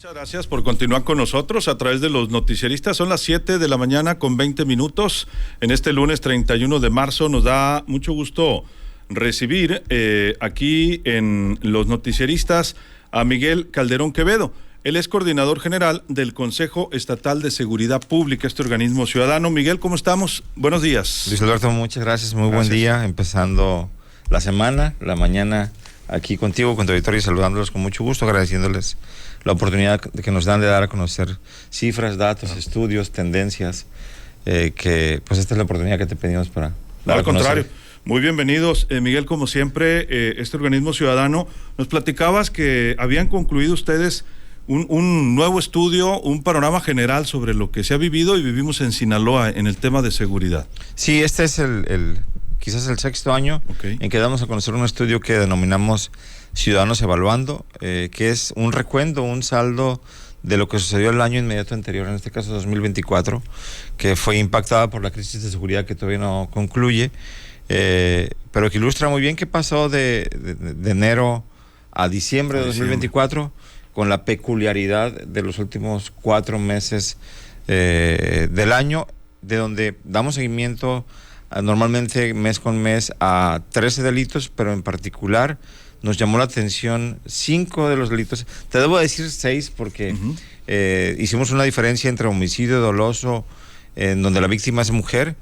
Muchas gracias por continuar con nosotros a través de los noticieristas. Son las 7 de la mañana con 20 minutos. En este lunes 31 de marzo nos da mucho gusto recibir aquí en los noticieristas a Miguel Calderón Quevedo. Él es coordinador general del Consejo Estatal de Seguridad Pública, este organismo ciudadano. Miguel, ¿cómo estamos? Buenos días. Luis Alberto, muchas gracias. Muy buen día. Empezando la semana, la mañana aquí contigo, con tu auditorio, y saludándolos con mucho gusto, agradeciéndoles la oportunidad que nos dan de dar a conocer cifras, datos, estudios, tendencias, que pues esta es la oportunidad que te pedimos para dar al contrario. Muy bienvenidos, Miguel, como siempre, este organismo ciudadano. Nos platicabas que habían concluido ustedes un nuevo estudio, un panorama general sobre lo que se ha vivido y vivimos en Sinaloa en el tema de seguridad. Sí, este es quizás el sexto año en que damos a conocer un estudio que denominamos Ciudadanos Evaluando, que es un recuento, un saldo de lo que sucedió el año inmediato anterior, en este caso 2024, que fue impactada por la crisis de seguridad que todavía no concluye, pero que ilustra muy bien qué pasó de enero a diciembre de 2024, con la peculiaridad de los últimos 4 meses del año, de donde damos seguimiento normalmente mes con mes a 13 delitos, pero en particular nos llamó la atención 5 de los delitos. Te debo decir 6 porque hicimos una diferencia entre homicidio doloso, en donde la víctima es mujer,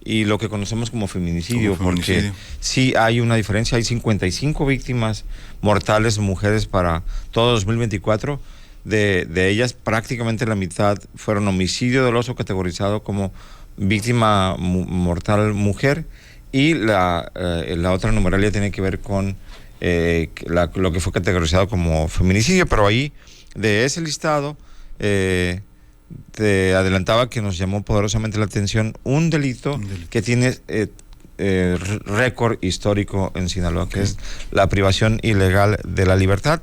y lo que conocemos como feminicidio, porque sí hay una diferencia. Hay 55 víctimas mortales mujeres para todo 2024. De ellas, prácticamente la mitad fueron homicidio doloso categorizado como víctima mortal mujer, y la otra numeralia tiene que ver con lo que fue categorizado como feminicidio. Pero ahí, de ese listado, te adelantaba que nos llamó poderosamente la atención un delito que tiene récord histórico en Sinaloa, que es la privación ilegal de la libertad,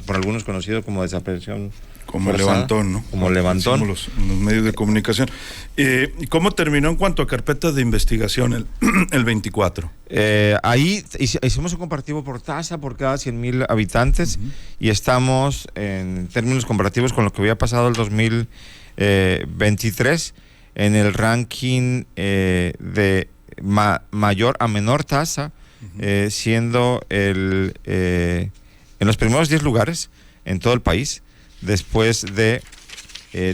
por algunos conocido como desaparición como forzada, levantón, ¿no? Como levantón. En los medios de comunicación. ¿Cómo terminó en cuanto a carpetas de investigación el 24? Ahí hicimos un comparativo por tasa por cada 100,000 habitantes, y estamos en términos comparativos con lo que había pasado el 2023 en el ranking de mayor a menor tasa, siendo en los primeros 10 lugares en todo el país, después de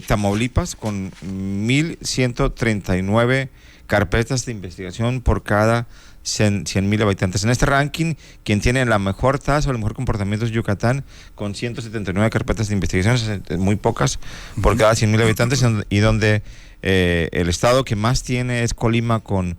Tamaulipas, con 1,139 carpetas de investigación por cada 100,000 habitantes. En este ranking, quien tiene la mejor tasa o el mejor comportamiento es Yucatán, con 179 carpetas de investigación, muy pocas por cada 100,000 habitantes, y donde el estado que más tiene es Colima, con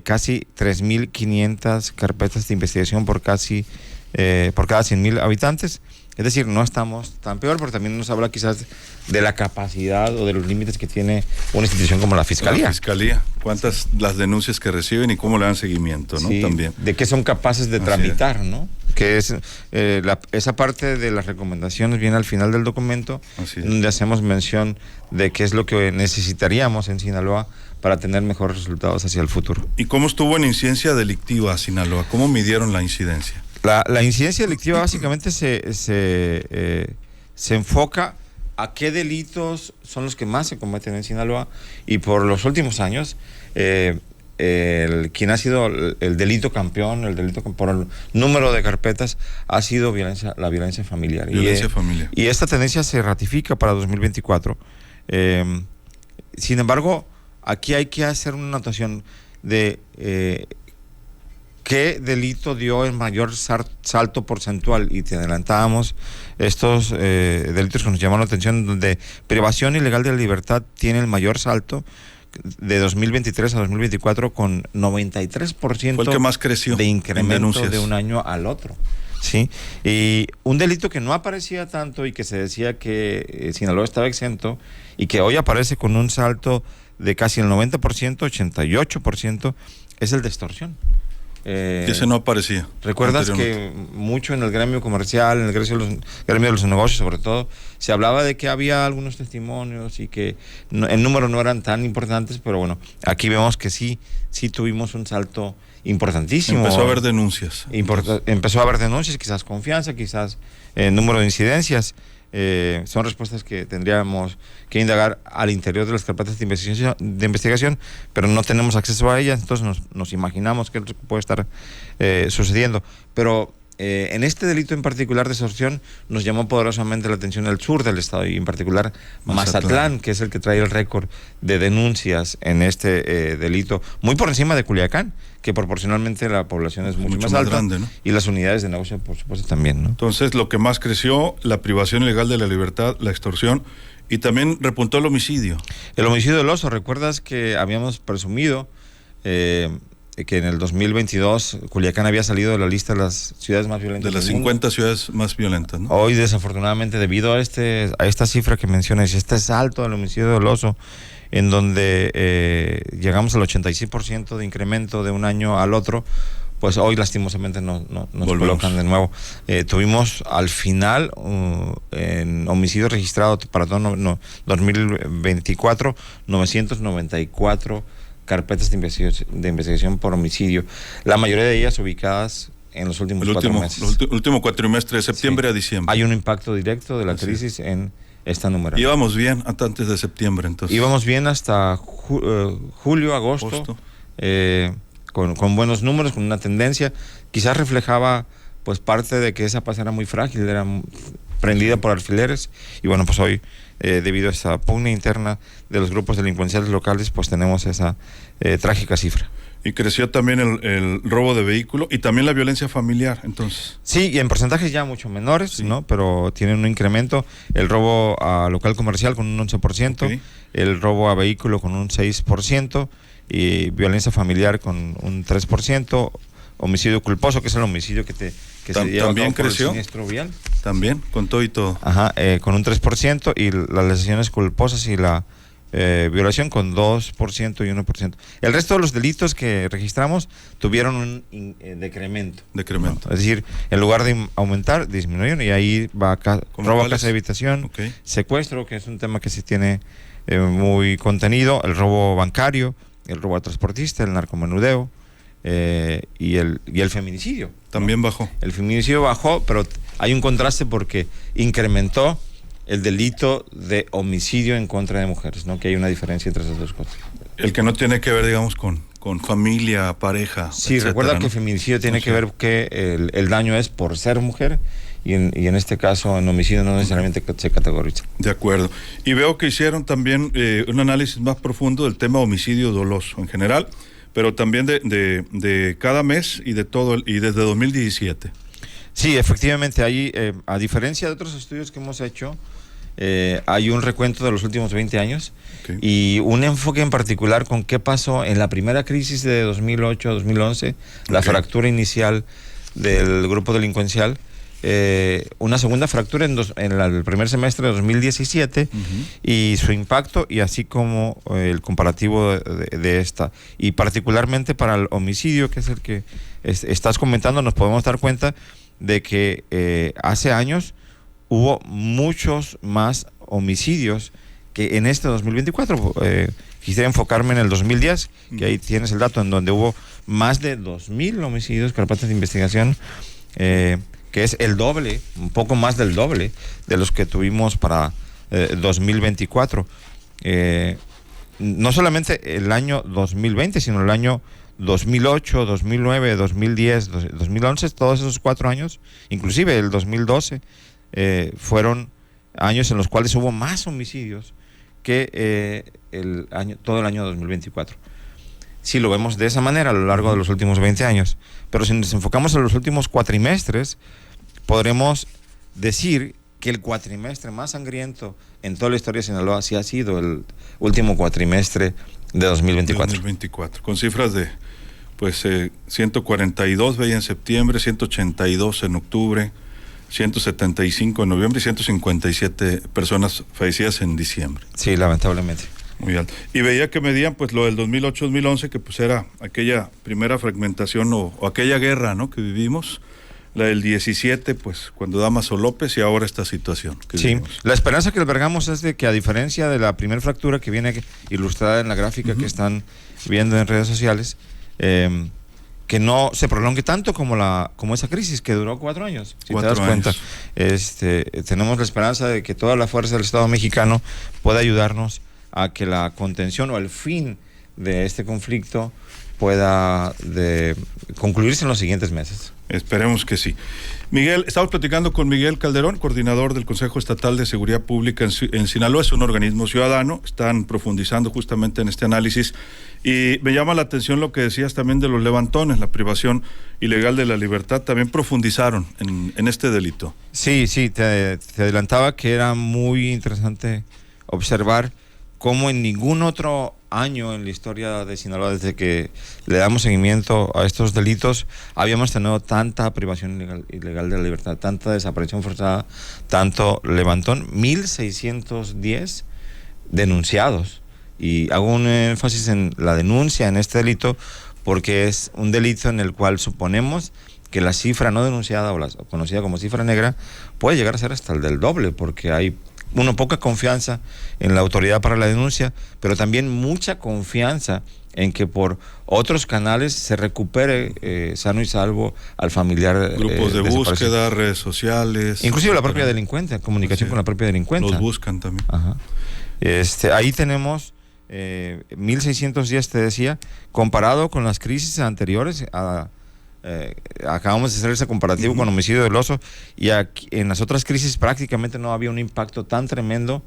casi 3,500 carpetas de investigación por cada 100,000 habitantes. Es decir, no estamos tan peor, pero también nos habla quizás de la capacidad o de los límites que tiene una institución como la Fiscalía. La Fiscalía, cuántas las denuncias que reciben y cómo le dan seguimiento, ¿no? Sí, también. De qué son capaces de tramitar, ¿no? Que es esa parte de las recomendaciones viene al final del documento, donde hacemos mención de qué es lo que necesitaríamos en Sinaloa para tener mejores resultados hacia el futuro. ¿Y cómo estuvo en incidencia delictiva Sinaloa? ¿Cómo midieron la incidencia? La incidencia delictiva básicamente se enfoca a qué delitos son los que más se cometen en Sinaloa, y por los últimos años quien ha sido el delito campeón, por el número de carpetas, ha sido la violencia familiar. Familiar. Y esta tendencia se ratifica para 2024. Sin embargo, aquí hay que hacer una anotación de ¿qué delito dio el mayor salto porcentual? Y te adelantábamos estos delitos que nos llamaron la atención, donde privación ilegal de la libertad tiene el mayor salto de 2023 a 2024, con 93% fue el que más creció de incremento de un año al otro. Sí, y un delito que no aparecía tanto y que se decía que Sinaloa estaba exento, y que hoy aparece con un salto de casi el 90%, 88%, es el de extorsión. Ese no aparecía. ¿Recuerdas que mucho en el gremio comercial, en el gremio de los negocios sobre todo, se hablaba de que había algunos testimonios y que en número no eran tan importantes, pero bueno, aquí vemos que sí tuvimos un salto importantísimo. Empezó a haber denuncias. Empezó a haber denuncias, quizás confianza, quizás número de incidencias. son respuestas que tendríamos que indagar al interior de las carpetas de investigación, pero no tenemos acceso a ellas, entonces nos imaginamos qué puede estar sucediendo. Pero en este delito en particular de extorsión nos llamó poderosamente la atención el sur del estado, y en particular Mazatlán, que es el que trae el récord de denuncias en este delito, muy por encima de Culiacán, que proporcionalmente la población es mucho más alta, grande, ¿no? Y las unidades de negocio, por supuesto, también, ¿no? Entonces, lo que más creció, la privación ilegal de la libertad, la extorsión, y también repuntó el homicidio. El homicidio doloso, ¿recuerdas que habíamos presumido que en el 2022 Culiacán había salido de la lista de las ciudades más violentas de las 50 ciudades más violentas, ¿no? Hoy, desafortunadamente, debido a esta cifra que mencionas, este salto del homicidio doloso, en donde llegamos al 86% de incremento de un año al otro, pues hoy lastimosamente nos colocan de nuevo. Tuvimos al final en homicidio registrado para todo 2024 994 carpetas de investigación por homicidio, la mayoría de ellas ubicadas en los últimos 4 meses. El último cuatrimestre, de septiembre a diciembre. Hay un impacto directo de la crisis en esta numeración. Íbamos bien hasta antes de septiembre, entonces. Íbamos bien hasta julio, agosto. Con buenos números, con una tendencia. Quizás reflejaba pues parte de que esa paz era muy frágil, era prendida por alfileres, y bueno, pues hoy debido a esa pugna interna de los grupos delincuenciales locales, pues tenemos esa trágica cifra. Y creció también el robo de vehículo y también la violencia familiar, entonces. Sí, y en porcentajes ya mucho menores, sí, ¿no? Pero tienen un incremento. El robo a local comercial con un 11%, okay, el robo a vehículo con un 6%, y violencia familiar con un 3%, homicidio culposo, que es el homicidio que se lleva también por creció, el siniestro vial. También, con todo y todo. Ajá, con un 3%, y las lesiones culposas y la violación con 2% y 1%. El resto de los delitos que registramos tuvieron un decremento. Decremento. ¿No? Es decir, en lugar de aumentar, disminuyeron, y ahí va robo a casa de habitación, okay, secuestro, que es un tema que se tiene muy contenido, el robo bancario, el robo a transportista, el narcomenudeo, y el feminicidio. También bajó. El feminicidio bajó, pero hay un contraste porque incrementó el delito de homicidio en contra de mujeres, ¿no? Que hay una diferencia entre esas dos cosas. El que no tiene que ver, digamos, con familia, pareja. Sí, etcétera, recuerda, ¿no? Que el feminicidio tiene que ver que el daño es por ser mujer, y en este caso en homicidio no necesariamente se categoriza. De acuerdo. Y veo que hicieron también un análisis más profundo del tema homicidio doloso en general, pero también de cada mes y de todo y desde 2017. Sí, efectivamente, ahí, a diferencia de otros estudios que hemos hecho, hay un recuento de los últimos 20 años, okay, y un enfoque en particular con qué pasó en la primera crisis de 2008-2011, la okay, fractura inicial del grupo delincuencial, una segunda fractura en el primer semestre de 2017, y su impacto, y así como el comparativo de esta, y particularmente para el homicidio, que es el que estás comentando, nos podemos dar cuenta de que hace años hubo muchos más homicidios que en este 2024. Quisiera enfocarme en el 2010, que ahí tienes el dato, en donde hubo más de 2,000 homicidios, carpetas de investigación, que es el doble, un poco más del doble de los que tuvimos para 2024. No solamente el año 2020, sino el año 2008, 2009, 2010, 2011, todos esos 4 años, inclusive el 2012, fueron años en los cuales hubo más homicidios que todo el año 2024. Si lo vemos de esa manera a lo largo de los últimos 20 años, pero si nos enfocamos en los últimos cuatrimestres, podremos decir que el cuatrimestre más sangriento en toda la historia de Sinaloa sí ha sido el último cuatrimestre de 2024. Con cifras de 142 veía en septiembre, 182 en octubre, 175 en noviembre y 157 personas fallecidas en diciembre. Sí, lamentablemente. Muy alto. Y veía que medían pues lo del 2008-2011, que pues era aquella primera fragmentación o aquella guerra, ¿no?, que vivimos. La del 17, pues cuando Dámaso López, y ahora esta situación que sí, vivimos. La esperanza que albergamos es de que, a diferencia de la primera fractura que viene ilustrada en la gráfica que están viendo en redes sociales, que no se prolongue tanto como esa crisis que duró 4 años, si te das cuenta. Tenemos la esperanza de que toda la fuerza del Estado mexicano pueda ayudarnos a que la contención o el fin de este conflicto pueda concluirse en los siguientes meses. Esperemos que sí. Miguel, estamos platicando con Miguel Calderón, coordinador del Consejo Estatal de Seguridad Pública en Sinaloa. Es un organismo ciudadano, están profundizando justamente en este análisis y me llama la atención lo que decías también de los levantones, la privación ilegal de la libertad. También profundizaron en este delito. Sí, te adelantaba que era muy interesante observar cómo en ningún otro año en la historia de Sinaloa, desde que le damos seguimiento a estos delitos, habíamos tenido tanta privación ilegal de la libertad, tanta desaparición forzada, tanto levantón, 1,610 denunciados. Y hago un énfasis en la denuncia en este delito porque es un delito en el cual suponemos que la cifra no denunciada o conocida como cifra negra puede llegar a ser hasta el del doble, porque hay poca confianza en la autoridad para la denuncia, pero también mucha confianza en que por otros canales se recupere sano y salvo al familiar. Grupos de búsqueda, redes sociales. Inclusive la propia delincuente, comunicación con la propia delincuente. Los buscan también. Ajá. Ahí tenemos 1,610, te decía, comparado con las crisis anteriores. Acabamos de hacer ese comparativo con homicidio doloso y aquí, en las otras crisis prácticamente no había un impacto tan tremendo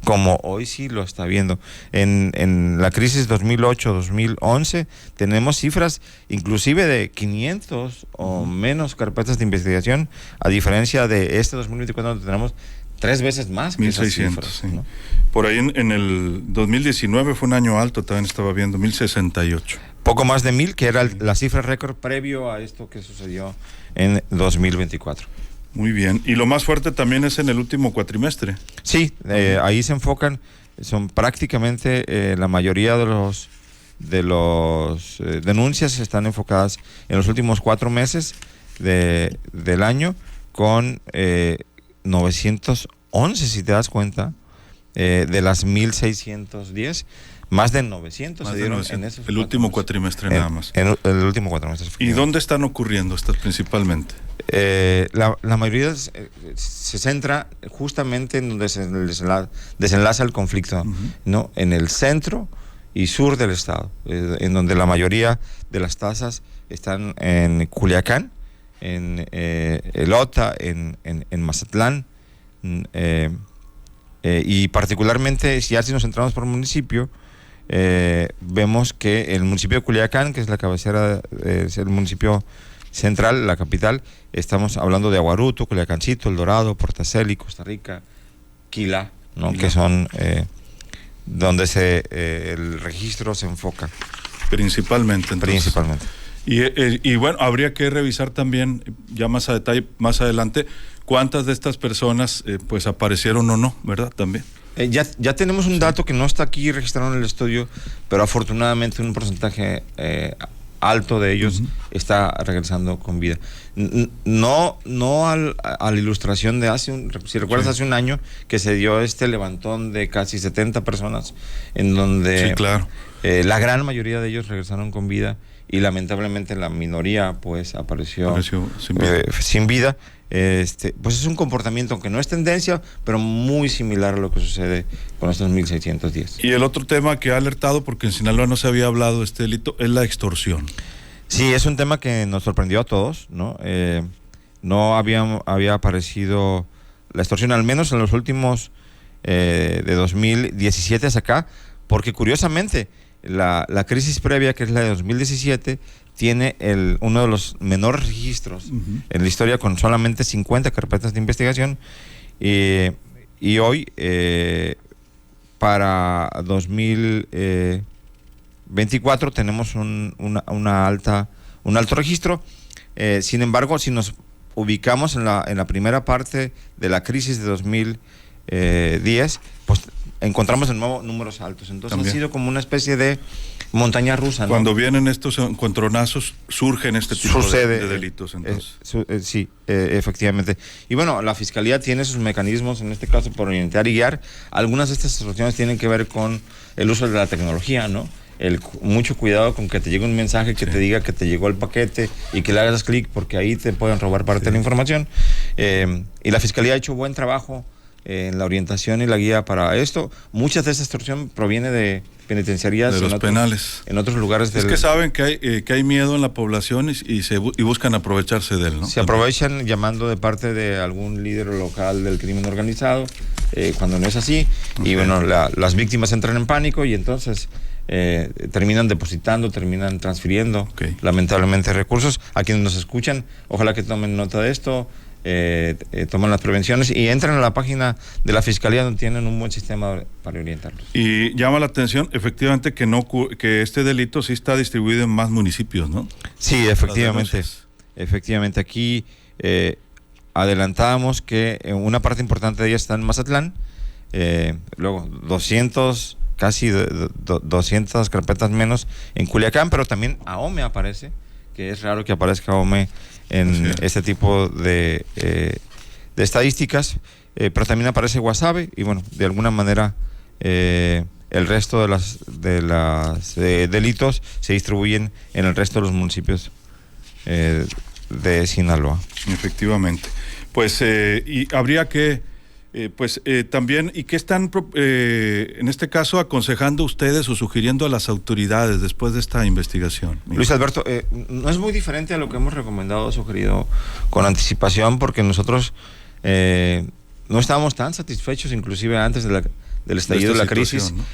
como hoy sí lo está viendo. En la crisis 2008-2011 tenemos cifras inclusive de 500 o menos carpetas de investigación, a diferencia de este 2024 donde tenemos 3 veces más que 1,600, esas cifras, sí. ¿no? Por ahí en el 2019 fue un año alto, también estaba viendo 1,068. Poco más de 1,000, que era la cifra récord previo a esto que sucedió en 2024. Muy bien. Y lo más fuerte también es en el último cuatrimestre. Sí, ahí se enfocan, son prácticamente la mayoría de los denuncias están enfocadas en los últimos 4 meses del año, con 911, si te das cuenta, de las 1,610. Más de 900 se dieron en esos el último cuatrimestre nada más. En el último cuatrimestre. ¿Y dónde están ocurriendo estas principalmente? La mayoría se centra justamente en donde se desenlaza el conflicto, ¿no? En el centro y sur del estado, en donde la mayoría de las tasas están en Culiacán, en Elota, en Mazatlán, y particularmente si nos centramos por municipio, vemos que el municipio de Culiacán, que es la cabecera, es el municipio central, la capital, estamos hablando de Aguaruto, Culiacancito, El Dorado, Portaceli, Costa Rica, Quila, ¿no? Que son donde el registro se enfoca. Principalmente, entonces. Principalmente. Y bueno, habría que revisar también, ya más a detalle, más adelante, cuántas de estas personas pues aparecieron o no, ¿verdad? También. Ya tenemos un dato que no está aquí registrado en el estudio, pero afortunadamente un porcentaje alto de ellos está regresando con vida. No a la ilustración de si recuerdas, hace un año que se dio este levantón de casi 70 personas, en donde sí, claro. La gran mayoría de ellos regresaron con vida y lamentablemente la minoría pues apareció sin vida. Pues es un comportamiento que no es tendencia, pero muy similar a lo que sucede con estos 1,610. Y el otro tema que ha alertado, porque en Sinaloa no se había hablado de este delito, es la extorsión. Sí, es un tema que nos sorprendió a todos, ¿no? No había aparecido la extorsión, al menos en los últimos de 2017 hasta acá, porque curiosamente la crisis previa, que es la de 2017, tiene uno de los menores registros en la historia, con solamente 50 carpetas de investigación, y hoy para 2024 tenemos un alto registro. Sin embargo, si nos ubicamos en la primera parte de la crisis de 2010, pues encontramos de nuevo números altos. Entonces también ha sido como una especie de montaña rusa, ¿no? Cuando vienen estos encontronazos, surgen este tipo de delitos. Entonces. Sí, efectivamente. Y bueno, la Fiscalía tiene sus mecanismos, en este caso, para orientar y guiar. Algunas de estas situaciones tienen que ver con el uso de la tecnología, ¿no? mucho cuidado con que te llegue un mensaje que te diga que te llegó el paquete y que le hagas clic, porque ahí te pueden robar parte de la información. Y la Fiscalía ha hecho buen trabajo en la orientación y la guía para esto. Mucha de esa extorsión proviene de penitenciarías, de los penales, en otros lugares. Es que saben que hay miedo en la población y buscan aprovecharse de él, ¿no? Se aprovechan llamando de parte de algún líder local del crimen organizado, cuando no es así. Okay. Y bueno, las víctimas entran en pánico y entonces terminan depositando, terminan transfiriendo, okay, lamentablemente, recursos. A quienes nos escuchan, ojalá que tomen nota de esto, toman las prevenciones y entran a la página de la Fiscalía, donde tienen un buen sistema para orientarlos. Y llama la atención, efectivamente, que este delito sí está distribuido en más municipios, ¿no? Sí, efectivamente. Efectivamente, aquí adelantábamos que una parte importante de ellas está en Mazatlán, luego 200, casi 200 carpetas menos en Culiacán, pero también AOME aparece, que es raro que aparezca AOME en este tipo de estadísticas, pero también aparece Guasave y bueno, de alguna manera el resto de los delitos se distribuyen en el resto de los municipios de Sinaloa. Efectivamente. Pues y habría que también, ¿y qué están en este caso aconsejando ustedes o sugiriendo a las autoridades después de esta investigación? Luis Alberto, no es muy diferente a lo que hemos recomendado o sugerido con anticipación, porque nosotros no estábamos tan satisfechos, inclusive antes del estallido de la crisis, ¿no?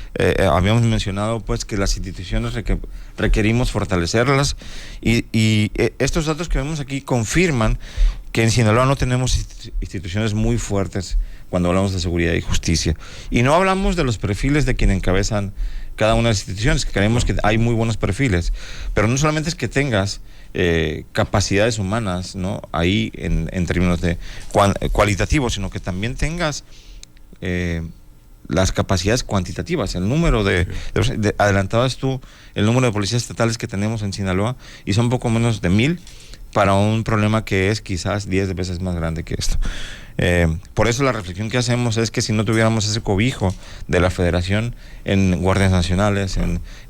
Habíamos mencionado pues que las instituciones requerimos fortalecerlas y estos datos que vemos aquí confirman que en Sinaloa no tenemos instituciones muy fuertes cuando hablamos de seguridad y justicia. Y no hablamos de los perfiles de quienes encabezan cada una de las instituciones, que creemos que hay muy buenos perfiles, pero no solamente es que tengas capacidades humanas, ¿no?, ahí en términos de cualitativos, sino que también tengas las capacidades cuantitativas, el número adelantabas tú el número de policías estatales que tenemos en Sinaloa, y son poco menos de 1,000 para un problema que es quizás 10 veces más grande que esto. Por eso la reflexión que hacemos es que si no tuviéramos ese cobijo de la Federación en Guardias Nacionales,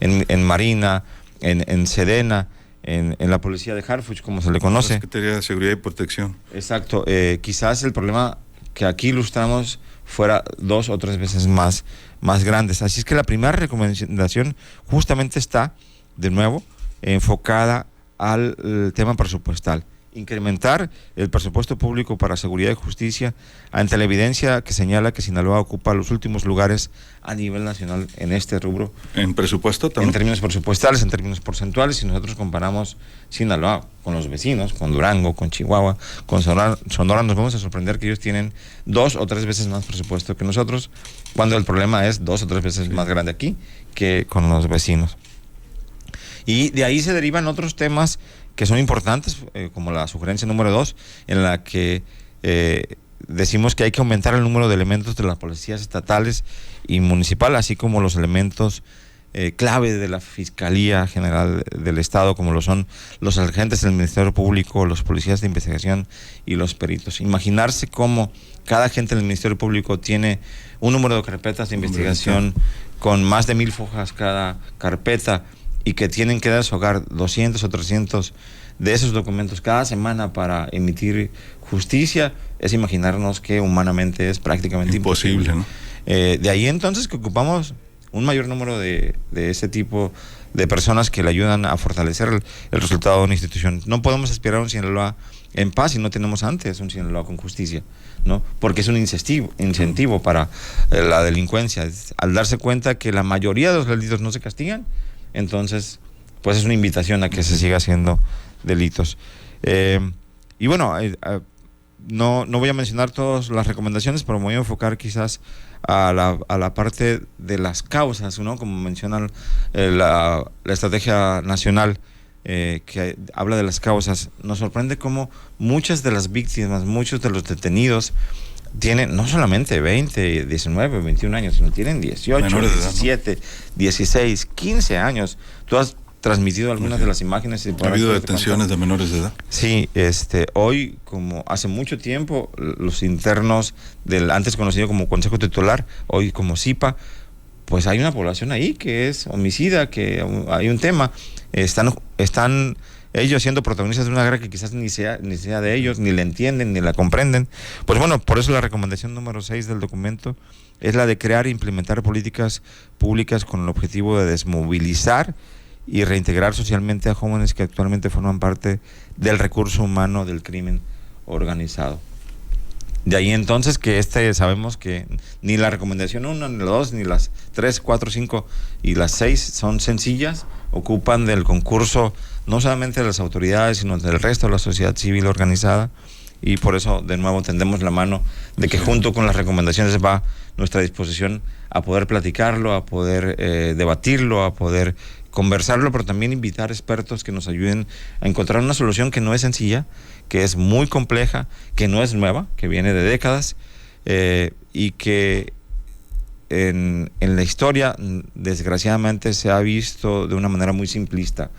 en Marina, en Sedena, en la Policía de Harfuch, como se le conoce. La Secretaría de Seguridad y Protección. Exacto. Quizás el problema que aquí ilustramos fuera 2 o 3 veces más grandes. Así es que la primera recomendación justamente está, de nuevo, enfocada al tema presupuestal. Incrementar el presupuesto público para seguridad y justicia ante la evidencia que señala que Sinaloa ocupa los últimos lugares a nivel nacional en este rubro. ¿En presupuesto también? En términos presupuestales, en términos porcentuales. Si nosotros comparamos Sinaloa con los vecinos, con Durango, con Chihuahua, con Sonora, nos vamos a sorprender que ellos tienen 2 o 3 veces más presupuesto que nosotros, cuando el problema es 2 o 3 veces más grande aquí que con los vecinos. Y de ahí se derivan otros temas que son importantes, como la sugerencia número 2, en la que decimos que hay que aumentar el número de elementos de las policías estatales y municipal, así como los elementos clave de la Fiscalía General del Estado, como lo son los agentes del Ministerio Público, los policías de investigación y los peritos. Imaginarse cómo cada agente del Ministerio Público tiene un número de carpetas de investigación con más de 1,000 fojas cada carpeta, y que tienen que deshogar 200 o 300 de esos documentos cada semana para emitir justicia, es imaginarnos que humanamente es prácticamente imposible, ¿no? De ahí entonces que ocupamos un mayor número de ese tipo de personas que le ayudan a fortalecer el resultado de una institución. No podemos aspirar a un Sinaloa en paz si no tenemos antes un Sinaloa con justicia, ¿no? Porque es un incentivo para la delincuencia. Al darse cuenta que la mayoría de los delitos no se castigan, entonces pues es una invitación a que se siga haciendo delitos. Y bueno, no voy a mencionar todas las recomendaciones, pero me voy a enfocar quizás a la parte de las causas, ¿no? Como menciona la estrategia nacional, que habla de las causas. Nos sorprende cómo muchas de las víctimas, muchos de los detenidos tienen no solamente 20, 19, 21 años, sino tienen 18, 17, 16, 15 años. Tú has transmitido algunas de las imágenes. Ha habido detenciones de menores de edad. Sí, hoy, como hace mucho tiempo, los internos del antes conocido como Consejo Titular, hoy como CIPA, pues hay una población ahí que es homicida, que hay un tema. Están ellos siendo protagonistas de una guerra que quizás ni sea de ellos, ni la entienden, ni la comprenden. Pues bueno, por eso la recomendación número 6 del documento es la de crear e implementar políticas públicas con el objetivo de desmovilizar y reintegrar socialmente a jóvenes que actualmente forman parte del recurso humano del crimen organizado. De ahí entonces que sabemos que ni la recomendación 1, ni la 2, ni las 3, 4, 5 y las 6 son sencillas, ocupan del concurso no solamente de las autoridades, sino del resto de la sociedad civil organizada, y por eso de nuevo tendemos la mano de que junto con las recomendaciones va nuestra disposición a poder platicarlo, a poder debatirlo, a poder conversarlo, pero también invitar expertos que nos ayuden a encontrar una solución que no es sencilla, que es muy compleja, que no es nueva, que viene de décadas, y que en la historia desgraciadamente se ha visto de una manera muy simplista,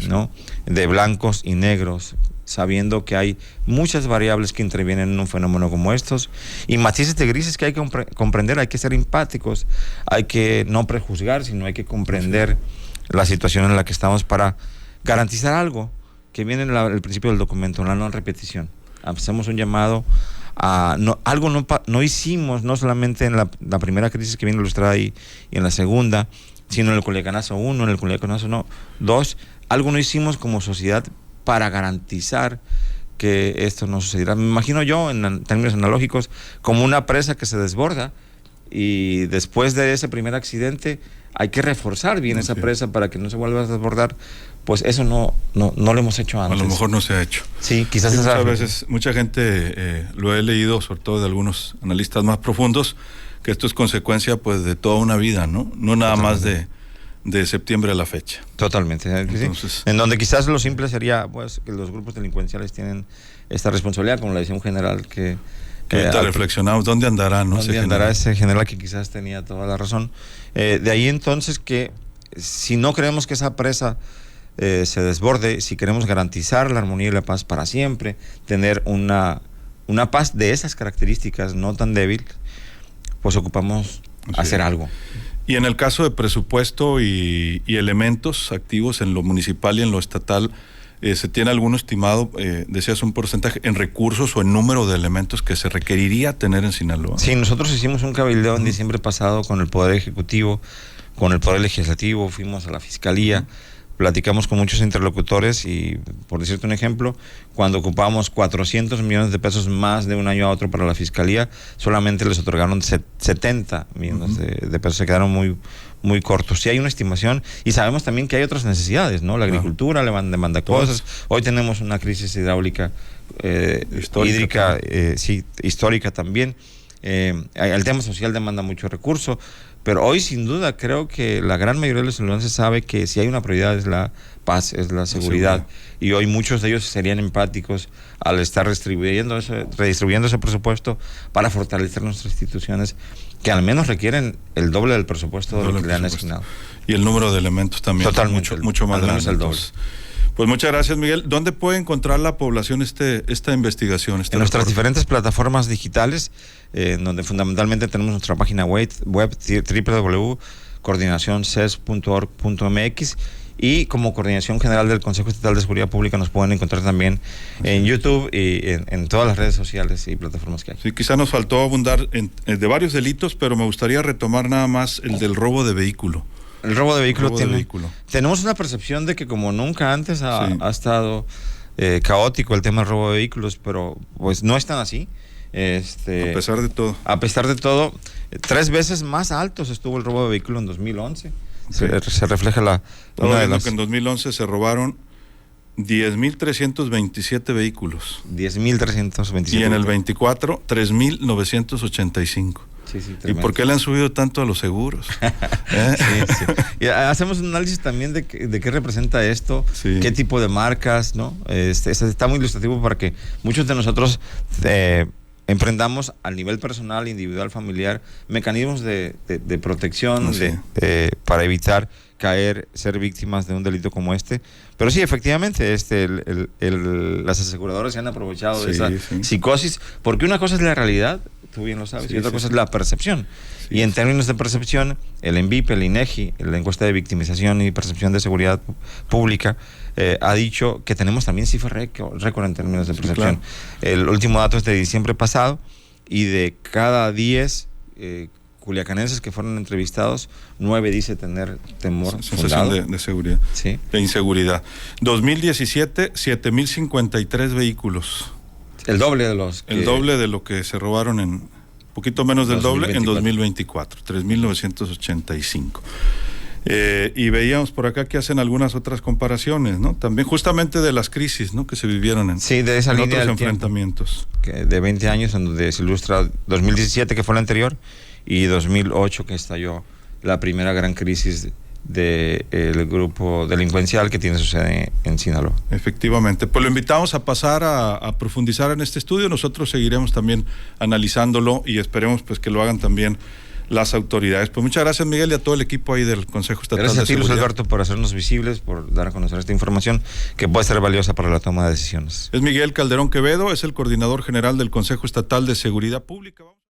¿no? De blancos y negros, sabiendo que hay muchas variables que intervienen en un fenómeno como estos, y matices de grises que hay que comprender. Hay que ser empáticos, hay que no prejuzgar, sino hay que comprender la situación en la que estamos para garantizar algo que viene en el principio del documento, la no repetición. Hacemos un llamado a no hicimos, no solamente en la primera crisis que viene ilustrada ahí y en la segunda, sino en el Culiacanazo 1, en el Culiacanazo 2, algo no hicimos como sociedad para garantizar que esto no sucederá. Me imagino yo, en términos analógicos, como una presa que se desborda, y después de ese primer accidente hay que reforzar bien esa presa para que no se vuelva a desbordar. Pues eso no lo hemos hecho antes. A lo mejor no se ha hecho. Sí, quizás sí, muchas veces, mucha gente lo he leído, sobre todo de algunos analistas más profundos, que esto es consecuencia pues de toda una vida, ¿no? No nada más de septiembre a la fecha. Totalmente. Entonces, sí. En donde quizás lo simple sería pues que los grupos delincuenciales tienen esta responsabilidad, como la decisión general que ahorita reflexionamos, ¿dónde andará? ¿No? ¿Dónde andará ese general que quizás tenía toda la razón? De ahí entonces que si no queremos que esa presa se desborde, si queremos garantizar la armonía y la paz para siempre, tener una paz de esas características, no tan débil, pues ocupamos hacer algo. Y en el caso de presupuesto y elementos activos en lo municipal y en lo estatal, ¿se tiene algún estimado, decías un porcentaje, en recursos o en número de elementos que se requeriría tener en Sinaloa? Sí, nosotros hicimos un cabildeo en diciembre pasado con el Poder Ejecutivo, con el Poder Legislativo, fuimos a la Fiscalía, platicamos con muchos interlocutores y, por decirte un ejemplo, cuando ocupamos 400 millones de pesos más de un año a otro para la Fiscalía, solamente les otorgaron 70 millones de pesos, se quedaron muy cortos. Sí hay una estimación y sabemos también que hay otras necesidades, ¿no? La agricultura le demanda cosas. Hoy tenemos una crisis hidráulica, hídrica, histórica también. El tema social demanda mucho recurso, pero hoy sin duda creo que la gran mayoría de los sinaloenses sabe que si hay una prioridad es la paz, es la seguridad, y hoy muchos de ellos serían empáticos al estar redistribuyendo ese presupuesto para fortalecer nuestras instituciones, que al menos requieren el doble del presupuesto de lo que le han asignado. Y el número de elementos también. Totalmente. Mucho más grande. El doble. Pues muchas gracias, Miguel. ¿Dónde puede encontrar la población esta investigación? En nuestras diferentes plataformas digitales, donde fundamentalmente tenemos nuestra página web www.coordinacionces.org.mx, y como Coordinación General del Consejo Estatal de Seguridad Pública nos pueden encontrar también en YouTube y en todas las redes sociales y plataformas que hay. Sí, quizá nos faltó abundar de varios delitos, pero me gustaría retomar nada más el del robo de vehículo. El robo de vehículo tenemos una percepción de que como nunca antes ha estado caótico el tema del robo de vehículos, pero pues no es tan así. A pesar de todo. A pesar de todo, 3 veces más altos estuvo el robo de vehículo en 2011. Se refleja que en 2011 se robaron 10.327 vehículos. 10.327. Y en el 24, 3.985. Sí, ¿Y por qué le han subido tanto a los seguros? Sí. Y hacemos un análisis también de qué representa esto, qué tipo de marcas, ¿no? Está muy ilustrativo para que muchos de nosotros emprendamos al nivel personal, individual, familiar, mecanismos de protección para evitar caer, ser víctimas de un delito como este. Pero sí, efectivamente, las aseguradoras se han aprovechado de esa psicosis, porque una cosa es la realidad, tú bien lo sabes, y otra cosa es la percepción. Y en términos de percepción, el ENVIP, el INEGI, la encuesta de victimización y percepción de seguridad pública, ha dicho que tenemos también cifra récord en términos de percepción. Claro. El último dato es de diciembre pasado, y de cada 10 culiacanenses que fueron entrevistados, 9 dice tener temor sensación de seguridad, sí, de inseguridad. 2017, 7,053 vehículos. El doble de los el doble de lo que se robaron en poquito menos del 2024. Doble en 2024, 3,985. Y veíamos por acá que hacen algunas otras comparaciones, ¿no? También justamente de las crisis, ¿no? Que se vivieron en, de esa línea otros enfrentamientos. De 20 años, en donde se ilustra 2017, que fue la anterior, y 2008, que estalló la primera gran crisis del grupo delincuencial que tiene su sede en Sinaloa. Efectivamente, pues lo invitamos a pasar a profundizar en este estudio. Nosotros seguiremos también analizándolo y esperemos pues que lo hagan también las autoridades. Pues muchas gracias, Miguel, y a todo el equipo ahí del Consejo Estatal de Seguridad. Gracias a ti, Luis Alberto, por hacernos visibles, por dar a conocer esta información que puede ser valiosa para la toma de decisiones. Es Miguel Calderón Quevedo, es el coordinador general del Consejo Estatal de Seguridad Pública.